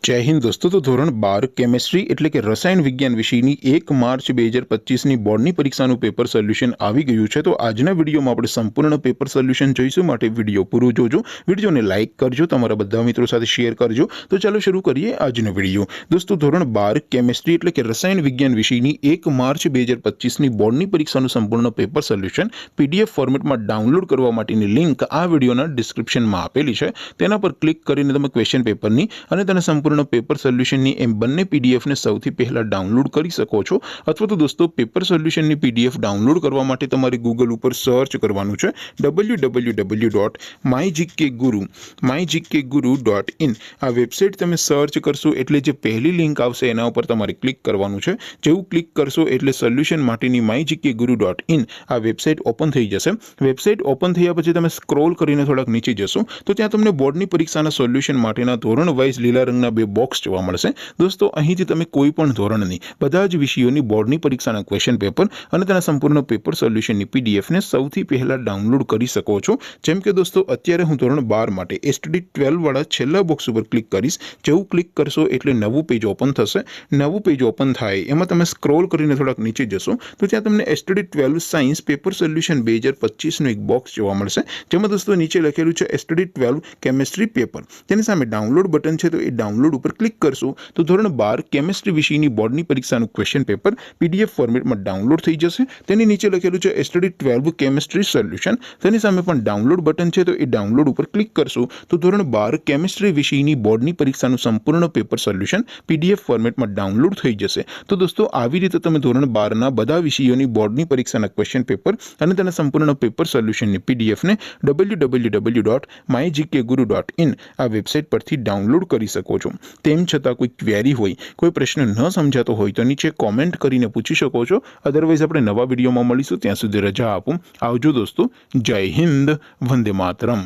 जय हिंद दोस्तों। तो धोरण 12 केमिस्ट्री એટલે કે રસાયણ વિજ્ઞાન વિષયની 1 માર્ચ 2025ની બોર્ડની પરીક્ષાનું પેપર સોલ્યુશન આવી ગયું છે। તો આજના વિડીયોમાં આપણે સંપૂર્ણ પેપર સોલ્યુશન જોઈશું, માટે વિડીયો પૂરો જોજો, વિડીયોને લાઈક કરજો, તમારા બધા મિત્રો સાથે શેર કરજો। તો ચાલો શરૂ કરીએ આજનો વિડીયો। દોસ્તો ધોરણ 12 કેમિસ્ટ્રી એટલે કે રસાયણ વિજ્ઞાન વિષયની 1 માર્ચ 2025ની બોર્ડની પરીક્ષાનું સંપૂર્ણ પેપર સોલ્યુશન પીડીએફ ફોર્મેટમાં ડાઉનલોડ કરવા માટેની લિંક આ વિડીયોના ડિસ્ક્રિપ્શનમાં આપેલી છે। તેના પર ક્લિક કરીને તમે ક્વેશ્ચન પેપરની અને તેના સંપૂર્ણ पेपर सोल्यूशन एम बने पीडीएफ ने सौथी पहला डाउनलॉड करी सको छो। अथवा तो दोस्तों पेपर सोल्यूशन नी पीडीएफ डाउनलॉड करवा माटे तमारे गूगल पर सर्च करवानुं छे www.mygkguru.in। आ वेबसाइट तमे सर्च करशो एटले जे पहली लिंक आवशे एना पर तमारे क्लिक करवानुं छे। जेवुं क्लिक करशो एटले सोल्यूशन माटेनी mygkguru.in आ वेबसाइट ओपन थई जशे। वेबसाइट ओपन थया पछी तमे स्क्रॉल करीने थोड़ाक नीचे जशो तो त्यां तमने बोर्डनी परीक्षाना सोल्यूशन माटेना धोरण वाइज लीला रंगना बॉक्स जोवा मळशे। दोस्तों અહીંથી તમે કોઈ પણ ધોરણની બધા જ વિષયોની બોર્ડની પરીક્ષાના ક્વેશ્ચન પેપર અને તેના સંપૂર્ણ પેપર સોલ્યુશનની પીડીએફ ને સૌથી પહેલા ડાઉનલોડ કરી શકો છો। જેમ કે દોસ્તો અત્યારે હું ધોરણ 12 માટે એસટીડી 12 વાળા છેલ્લા બોક્સ ઉપર ક્લિક કરીશ। જેવું ક્લિક કરશો એટલે નવું પેજ ઓપન થશે। નવું પેજ ઓપન થાય એમાં તમે સ્ક્રોલ કરીને થોડાક નીચે જશો તો ત્યાં તમને એસટીડી 12 સાયન્સ પેપર સોલ્યુશન 2025 નું એક બોક્સ જોવા મળશે, જેમાં દોસ્તો નીચે લખેલું છે એસટીડી 12 કેમિસ્ટ્રી પેપર। તેની સામે ડાઉનલોડ બટન છે, તો એ ડાઉનલોડ पर क्लिक करशो तो धोरण 12 केमिस्ट्री विषयनी बोर्डनी परीक्षाનું क्वेश्चन पेपर पीडीएफ फॉर्मेटમાં ડાઉનલોડ થઈ જશે। તેની નીચે લખેલું છે એસટીડી 12 કેમિસ્ટ્રી સોલ્યુશન, તેની સામે પણ ડાઉનલોડ બટન છે, તો એ ડાઉનલોડ ઉપર ક્લિક કરશો તો ધોરણ 12 કેમિસ્ટ્રી વિષયની બોર્ડની પરીક્ષાનું સંપૂર્ણ પેપર સોલ્યુશન પીડીએફ ફોર્મેટમાં ડાઉનલોડ થઈ જશે। તો દોસ્તો આવી રીતે તમે ધોરણ 12 ના બધા વિષયોની બોર્ડની પરીક્ષાના ક્વેશ્ચન પેપર અને તેના સંપૂર્ણ પેપર સોલ્યુશનની પીડીએફ ને www.mygkguru.in આ વેબસાઇટ પરથી ડાઉનલોડ કરી શકો છો। તેમ છતાં કોઈ ક્વેરી હોય, કોઈ પ્રશ્ન ન સમજાતો હોય તો નીચે કોમેન્ટ કરીને પૂછી શકો છો। અધરવાઇઝ આપણે નવા વિડીયોમાં મળીશું, ત્યાં સુધી રજા આપો। આવજો દોસ્તો। જય હિન્દ, વંદે માતરમ।